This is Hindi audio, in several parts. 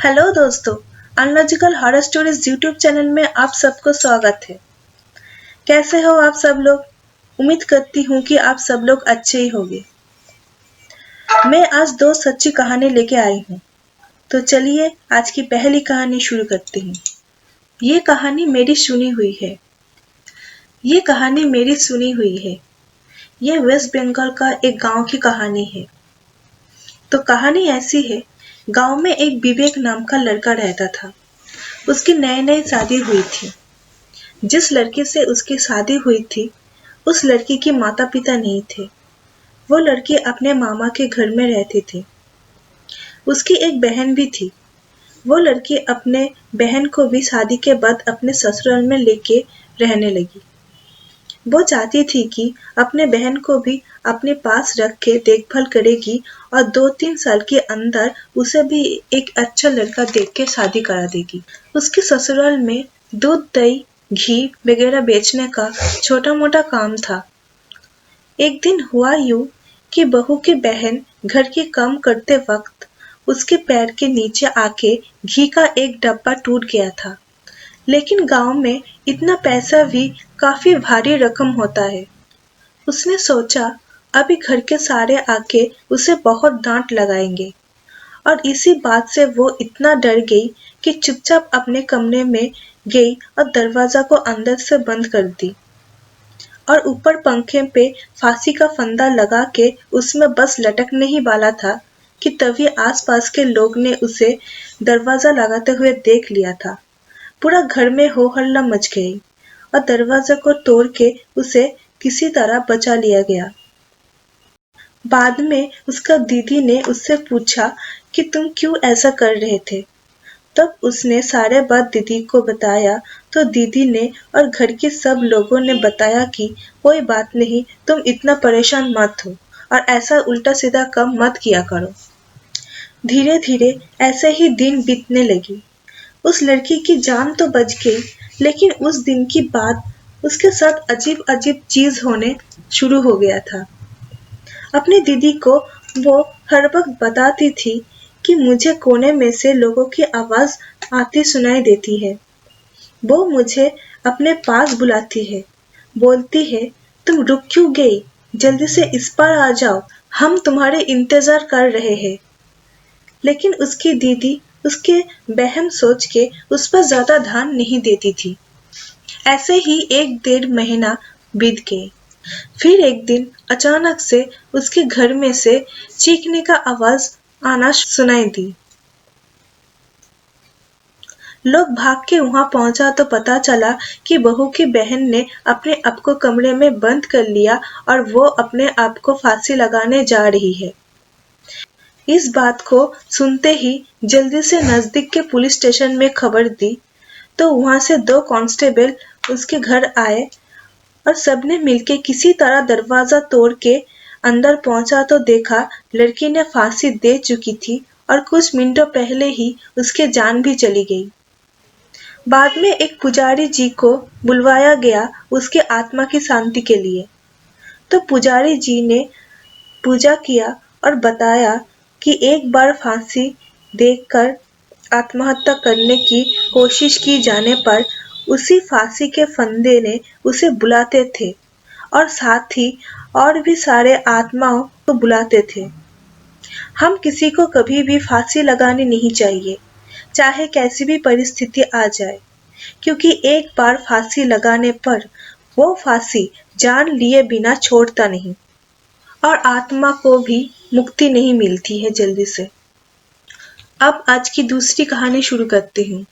हेलो दोस्तों, analogical horror stories YouTube channel में आप सबको स्वागत है। कैसे हो आप सब लोग? उम्मीद करती हूँ कि आप सब लोग अच्छे ही होंगे। मैं आज दो सच्ची कहानी लेके आई हूँ, तो चलिए आज की पहली कहानी शुरू करते हैं। ये कहानी मेरी सुनी हुई है। ये वेस्ट बंगाल का एक गांव की कहानी है। तो कहानी ऐसी है, गांव में एक विवेक नाम का लड़का रहता था। उसकी नई शादी हुई थी। जिस लड़के से उसकी शादी हुई थी, उस लड़की के माता पिता नहीं थे। वो लड़की अपने मामा के घर में रहती थी। उसकी एक बहन भी थी। वो लड़की अपने बहन को भी शादी के बाद अपने ससुराल में लेके रहने लगी। वो चाहती थी कि अपने बहन को भी अपने पास रख के देखभाल करेगी और 2-3 साल के अंदर उसे भी एक अच्छा लड़का देख के शादी करा देगी। उसके ससुराल में दूध, दही, घी वगैरह बेचने का छोटा मोटा काम था। एक दिन हुआ यूं कि बहू की बहन घर के काम करते वक्त उसके पैर के नीचे आके घी का एक डब्बा टूट गया था। लेकिन गांव में इतना पैसा भी काफी भारी रकम होता है। उसने सोचा अभी घर के सारे आके उसे बहुत डांट लगाएंगे, और इसी बात से वो इतना डर गई कि चुपचाप अपने कमरे में गई और दरवाजा को अंदर से बंद कर दी और ऊपर पंखे पे फांसी का फंदा लगा के उसमें बस लटकने ही वाला था कि तभी आसपास के लोग ने उसे दरवाजा लगाते हुए देख लिया था। पूरा घर में हो हल्ला मच गई और दरवाजा को तोड़ के उसे किसी तरह बचा लिया गया। बाद में उसका दीदी ने उससे पूछा कि तुम क्यों ऐसा कर रहे थे। तब उसने सारे बात दीदी को बताया, तो दीदी ने और घर के सब लोगों ने बताया कि कोई बात नहीं, तुम इतना परेशान मत हो और ऐसा उल्टा सीधा काम मत किया करो। धीरे धीरे ऐसे ही दिन बीतने लगी। उस लड़की की जान तो बच गई, लेकिन उस दिन की बाद उसके साथ अजीब अजीब चीज होने शुरू हो गया था। अपनी दीदी को वो हर वक्त बताती थी कि मुझे कोने में से लोगों की आवाज आती सुनाई देती है। वो मुझे अपने पास बुलाती है, बोलती है तुम रुक क्यों गई, जल्दी से इस पार आ जाओ, हम तुम्हारे इंतजार कर रहे हैं। लेकिन उसकी दीदी उसके वहम सोच के उस पर ज्यादा ध्यान नहीं देती थी। ऐसे ही 1-1.5 महीना बीत गए। फिर एक दिन अचानक से उसके घर में से चीखने का आवाज आना सुनाई दी। लोग भाग के वहां पहुंचा तो पता चला कि बहू की बहन ने अपने आप को कमरे में बंद कर लिया और वो अपने आप को फांसी लगाने जा रही है। इस बात को सुनते ही जल्दी से नजदीक के पुलिस स्टेशन में खबर दी, तो वहां से 2 कांस्टेबल उसके घर आए और सबने मिलके किसी तरह दरवाजा तोड़ के अंदर पहुंचा तो देखा लड़की ने फांसी दे चुकी थी और कुछ मिनटों पहले ही उसकी जान भी चली गई। बाद में एक पुजारी जी को बुलवाया गया उसके आत्मा की शांति के लिए। तो पुजारी जी ने पूजा किया और बताया कि एक बार फांसी देकर आत्महत्या करने की कोशिश की जाने पर उसी फांसी के फंदे ने उसे बुलाते थे और साथ ही और भी सारे आत्माओं को बुलाते थे। हम किसी को कभी भी फांसी लगानी नहीं चाहिए, चाहे कैसी भी परिस्थिति आ जाए, क्योंकि एक बार फांसी लगाने पर वो फांसी जान लिए बिना छोड़ता नहीं और आत्मा को भी मुक्ति नहीं मिलती है जल्दी से। अब आज की दूसरी कहानी शुरू करती हूँ।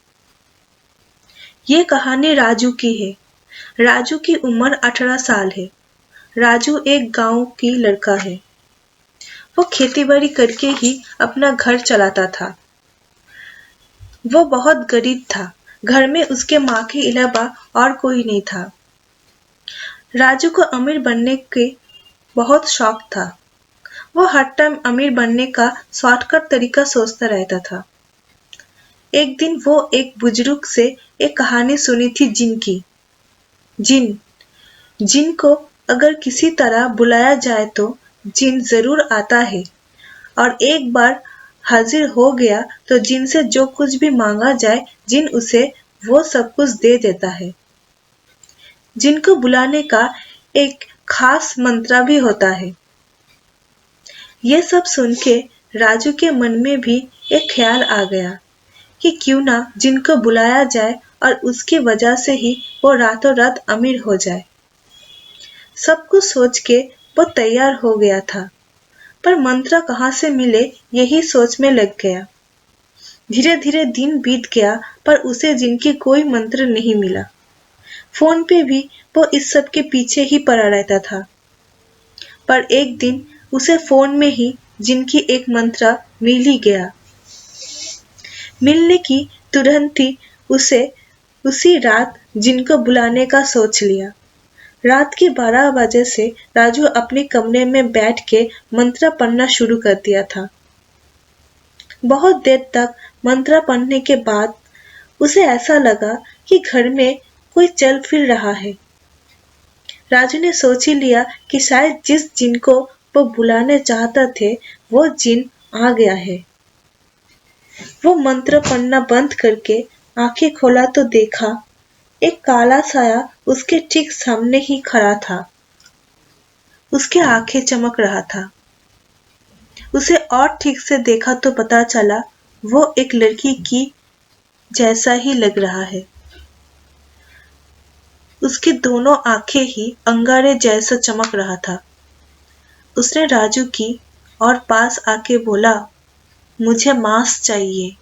ये कहानी राजू की है। राजू की उम्र 18 साल है। राजू एक गांव की लड़का है। वो खेती-बाड़ी करके ही अपना घर चलाता था। वो बहुत गरीब था। घर में उसके माँ के अलावा और कोई नहीं था। राजू को अमीर बनने के बहुत शौक था। वो हर टाइम अमीर बनने का शॉर्टकट तरीका सोचता रहता था। एक दिन वो एक बुजुर्ग से एक कहानी सुनी थी जिन की। जिन को अगर किसी तरह बुलाया जाए तो जिन जरूर आता है और एक बार हाजिर हो गया तो जिन से जो कुछ भी मांगा जाए जिन उसे वो सब कुछ दे देता है। जिन को बुलाने का एक खास मंत्र भी होता है। ये सब सुन के राजू के मन में भी एक ख्याल आ गया कि क्यों ना जिनको बुलाया जाए और उसकी वजह से ही वो रातों रात अमीर हो जाए। सब कुछ सोच के वो तैयार हो गया था, पर मंत्र कहाँ से मिले यही सोच में लग गया। धीरे धीरे दिन बीत गया पर उसे जिनकी कोई मंत्र नहीं मिला। फोन पे भी वो इस सब के पीछे ही पड़ा रहता था। पर एक दिन उसे फोन में ही जिनकी एक मंत्र मिल ही गया। मिलने की तुरंत ही उसे उसी रात जिनको बुलाने का सोच लिया। रात के 12 बजे से राजू अपने कमरे में बैठ के मंत्र पढ़ना शुरू कर दिया था। बहुत देर तक मंत्र पढ़ने के बाद उसे ऐसा लगा कि घर में कोई चल फिर रहा है। राजू ने सोच ही लिया कि शायद जिस जिन को वो बुलाने चाहता थे वो जिन आ गया है। वो मंत्र पढ़ना बंद करके आंखें खोला तो देखा एक काला साया उसके ठीक सामने ही खड़ा था। उसके आंखें चमक रहा था। उसे और ठीक से देखा तो पता चला वो एक लड़की की जैसा ही लग रहा है। उसकी दोनों आंखें ही अंगारे जैसा चमक रहा था। उसने राजू की और पास आके बोला, मुझे मांस चाहिए।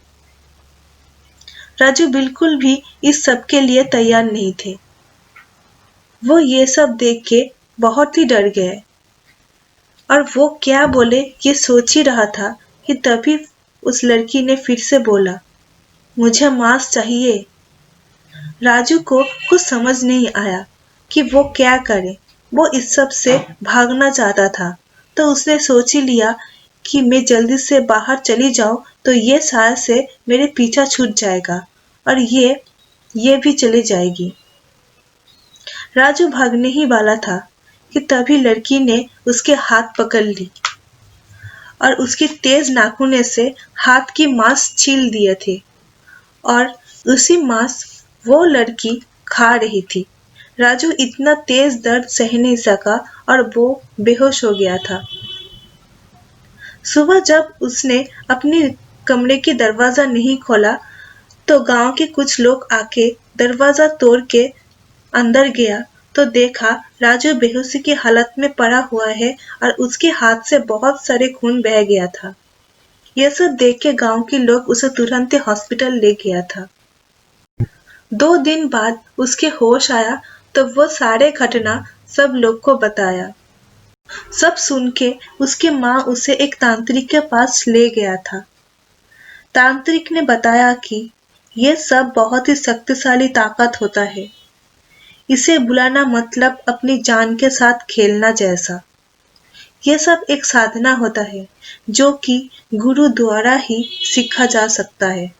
राजू बिल्कुल भी इस सब के लिए तैयार नहीं थे। वो ये सब देख के बहुत ही डर गए और वो क्या बोले ये सोच ही रहा था कि तभी उस लड़की ने फिर से बोला, मुझे मांस चाहिए। राजू को कुछ समझ नहीं आया कि वो क्या करे। वो इस सब से भागना चाहता था तो उसने सोच ही लिया कि मैं जल्दी से बाहर चली जाऊं तो ये साया से मेरे पीछा छूट जाएगा और ये भी चली जाएगी। राजू भागने ही वाला था कि तभी लड़की ने उसके हाथ पकड़ ली और उसकी तेज नाखूने से हाथ की मांस छील दिए थे और उसी मांस वो लड़की खा रही थी। राजू इतना तेज दर्द सह नहीं सका और वो बेहोश हो गया था। सुबह जब उसने अपने कमरे की दरवाजा नहीं खोला तो गांव के कुछ लोग आके दरवाजा तोड़ के अंदर गया तो देखा राजू बेहोशी की हालत में पड़ा हुआ है और उसके हाथ से बहुत सारे खून बह गया था। यह सब देख के गांव के लोग उसे तुरंत हॉस्पिटल ले गया था। 2 दिन बाद उसके होश आया तो वो सारे घटना सब लोग को बताया। सब सुन के उसकी माँ उसे एक तांत्रिक के पास ले गया था। तांत्रिक ने बताया कि यह सब बहुत ही शक्तिशाली ताकत होता है। इसे बुलाना मतलब अपनी जान के साथ खेलना जैसा। यह सब एक साधना होता है जो कि गुरु द्वारा ही सीखा जा सकता है।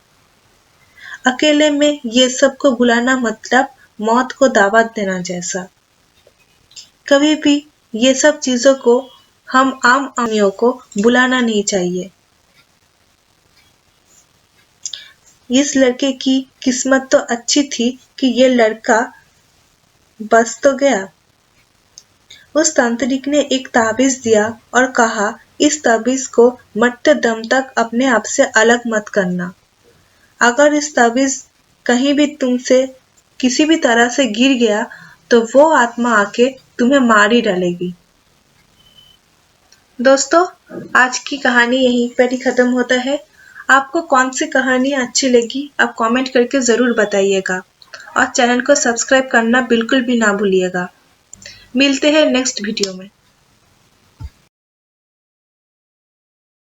अकेले में ये सब को बुलाना मतलब मौत को दावत देना जैसा। कभी भी ये सब चीजों को हम आम आदमियों को बुलाना नहीं चाहिए। इस लड़के की किस्मत तो अच्छी थी कि ये लड़का बच तो गया। उस तांत्रिक ने एक ताबीज दिया और कहा इस ताबीज को मरते दम तक अपने आप से अलग मत करना। अगर इस ताबीज कहीं भी तुमसे किसी भी तरह से गिर गया तो वो आत्मा आके तुम्हें मार ही डालेगी। दोस्तों, आज की कहानी यहीं पर ही खत्म होता है। आपको कौन सी कहानी अच्छी लगी आप कमेंट करके जरूर बताइएगा और चैनल को सब्सक्राइब करना बिल्कुल भी ना भूलिएगा। मिलते हैं नेक्स्ट वीडियो में।